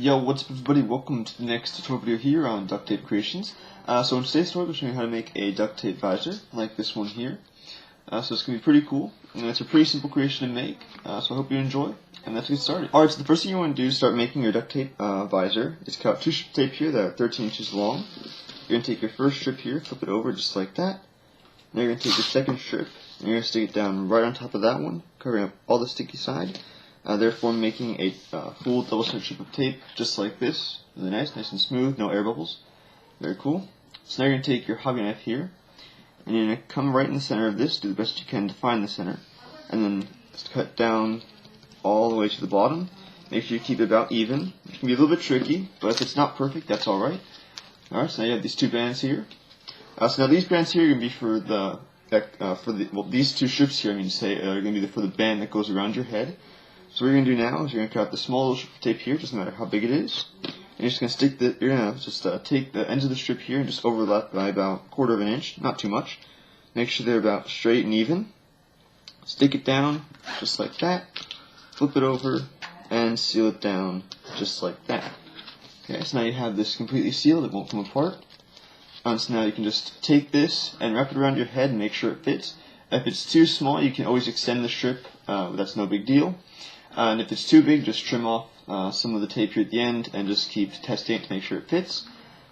Yo, what's up everybody, welcome to the next tutorial video here on duct tape creations. So in today's tutorial, we're showing you how to make a duct tape visor, like this one here. So it's going to be pretty cool, and it's a pretty simple creation to make, so I hope you enjoy, and let's get started. Alright, so the first thing you want to do is start making your duct tape visor. It's got two strips of tape here that are 13 inches long. You're going to take your first strip here, flip it over just like that. Now you're going to take your second strip, and you're going to stick it down right on top of that one, covering up all the sticky side. Therefore making a full double-sided strip of tape just like this. Really nice and smooth, no air bubbles. Very cool. So now you're going to take your hobby knife here, and you're going to come right in the center of this, do the best you can to find the center, and then just cut down all the way to the bottom. Make sure you keep it about even. It can be a little bit tricky, but if it's not perfect, that's alright. Alright, so now you have these two bands here. So now these bands here are going to be for these two strips here, are going to be for the band that goes around your head. So what you're going to do now is you're going to cut out the small little strip of tape here, doesn't matter how big it is. And you're just going to take the ends of the strip here and just overlap by about a quarter of an inch, not too much. Make sure they're about straight and even. Stick it down just like that. Flip it over and seal it down just like that. Okay, so now you have this completely sealed, it won't come apart. So now you can just take this and wrap it around your head and make sure it fits. If it's too small, you can always extend the strip, that's no big deal. And if it's too big, just trim off some of the tape here at the end and just keep testing it to make sure it fits.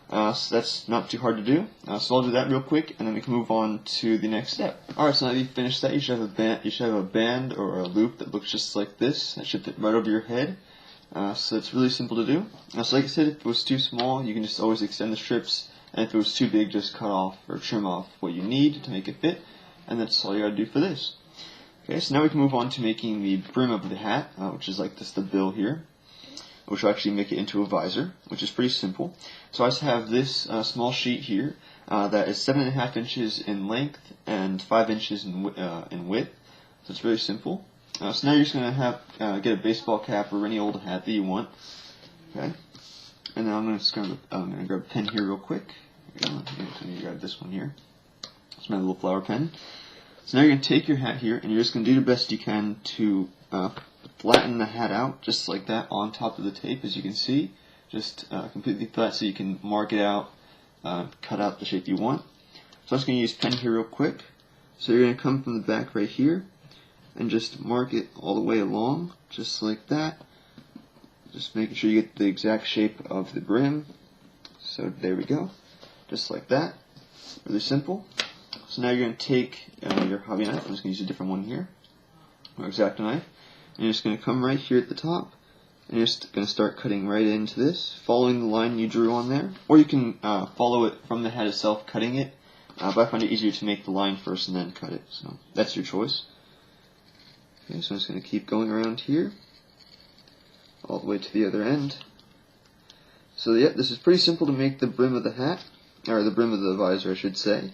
So that's not too hard to do. So I'll do that real quick, and then we can move on to the next step. Alright, so now that you've finished that, you should have a band or a loop that looks just like this. That should fit right over your head. So it's really simple to do. So like I said, if it was too small, you can just always extend the strips. And if it was too big, just cut off or trim off what you need to make it fit. And that's all you gotta do for this. Okay, so now we can move on to making the brim of the hat, which is like the bill here, which will actually make it into a visor, which is pretty simple. So I just have this small sheet here that is 7.5 inches in length and 5 inches in width. So it's really simple. So now you're just going to get a baseball cap or any old hat that you want. Okay, and now I'm going to grab a pen here real quick. Here we go. I'm going to grab this one here. It's my little flower pen. So now you're going to take your hat here, and you're just going to do the best you can to flatten the hat out, just like that, on top of the tape, as you can see. Just completely flat so you can mark it out, cut out the shape you want. So I'm just going to use pen here real quick. So you're going to come from the back right here, and just mark it all the way along, just like that. Just making sure you get the exact shape of the brim. So there we go, just like that. Really simple. So now you're going to take your hobby knife, I'm just going to use a different one here, or X-Acto knife, and you're just going to come right here at the top, and you're just going to start cutting right into this, following the line you drew on there, or you can follow it from the hat itself, cutting it, but I find it easier to make the line first and then cut it, so that's your choice. Okay, so I'm just going to keep going around here, all the way to the other end. So yeah, this is pretty simple to make the brim of the hat, or the brim of the visor I should say.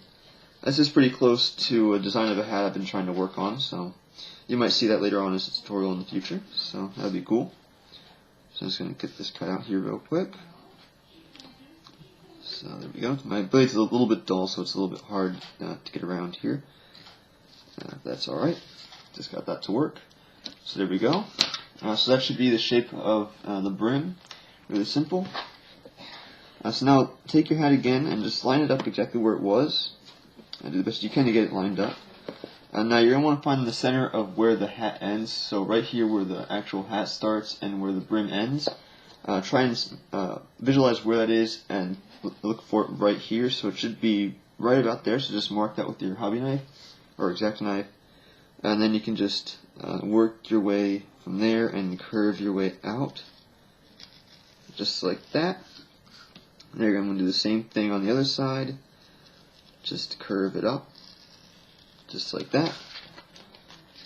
This is pretty close to a design of a hat I've been trying to work on, so you might see that later on as a tutorial in the future, so that'll be cool. So I'm just going to get this cut out here real quick. So there we go. My blade's a little bit dull, so it's a little bit hard to get around here. That's alright. Just got that to work. So there we go. So that should be the shape of the brim. Really simple. So now take your hat again and just line it up exactly where it was. And do the best you can to get it lined up. And now you're going to want to find the center of where the hat ends. So right here where the actual hat starts and where the brim ends. Try and visualize where that is and look for it right here. So it should be right about there. So just mark that with your hobby knife or X-Acto knife. And then you can just work your way from there and curve your way out. Just like that. There, I'm going to do the same thing on the other side. Just curve it up, just like that.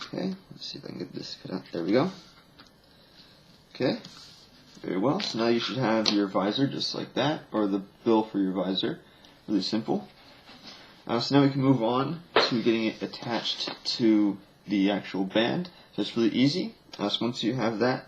Okay, let's see if I can get this cut out. There we go. Okay, very well. So now you should have your visor just like that, or the bill for your visor. Really simple. So now we can move on to getting it attached to the actual band. So it's really easy. So once you have that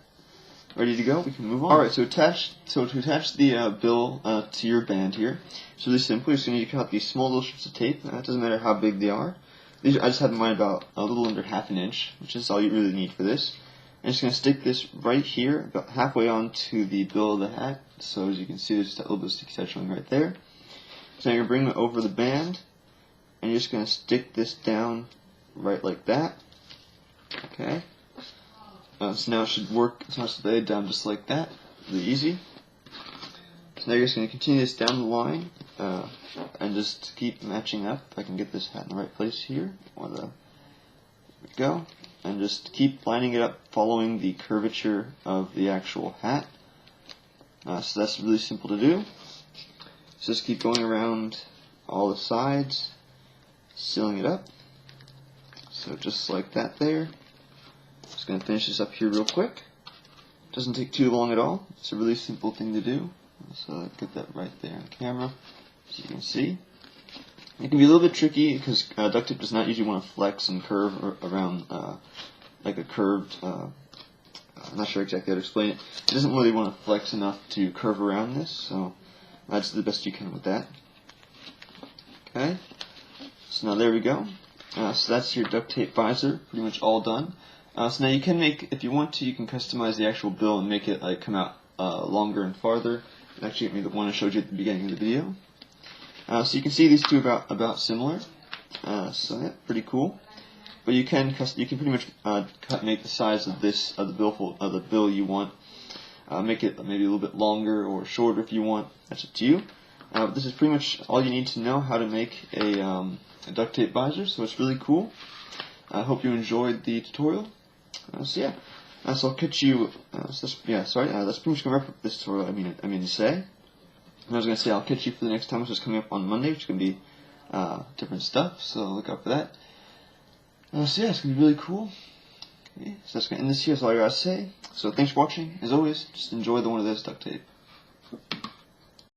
ready to go, we can move on. Alright, so to attach the bill to your band here, it's really simple. You're just going to cut out these small little strips of tape. It doesn't matter how big they are. I just have mine about a little under 1/2 inch, which is all you really need for this. I'm just going to stick this right here, about halfway onto the bill of the hat. So as you can see, there's just a little bit of sticky side showing right there. So now you're going to bring it over the band, and you're just going to stick this down right like that. Okay. So now it should work. So now it's laid down just like that. Really easy. So now you're just going to continue this down the line, and just keep matching up. If I can get this hat in the right place here, there we go. And just keep lining it up following the curvature of the actual hat. So that's really simple to do. So just keep going around all the sides, sealing it up. So just like that there. Just going to finish this up here real quick. Doesn't take too long at all. It's a really simple thing to do. So get that right there on camera, so you can see. It can be a little bit tricky because duct tape does not usually want to flex and curve around like a curved, I'm not sure exactly how to explain it. It doesn't really want to flex enough to curve around this, so that's the best you can with that. Okay, so now there we go. So that's your duct tape visor, pretty much all done. So now you can make, if you want to, you can customize the actual bill and make it like come out longer and farther. Actually, get me the one I showed you at the beginning of the video. So you can see these two about similar. So yeah, pretty cool. But you can pretty much make the size of this the bill you want. Make it maybe a little bit longer or shorter if you want. That's up to you. But this is pretty much all you need to know how to make a duct tape visor. So it's really cool. I hope you enjoyed the tutorial. So yeah. So I'll catch you. That's pretty much gonna wrap up this tutorial. I mean to say. I was going to say I'll catch you for the next time, which is coming up on Monday, which is going to be different stuff, so look out for that. So yeah, it's going to be really cool. Okay, so that's going to end this here, that's all I got to say. So thanks for watching. As always, just enjoy the one of this duct tape.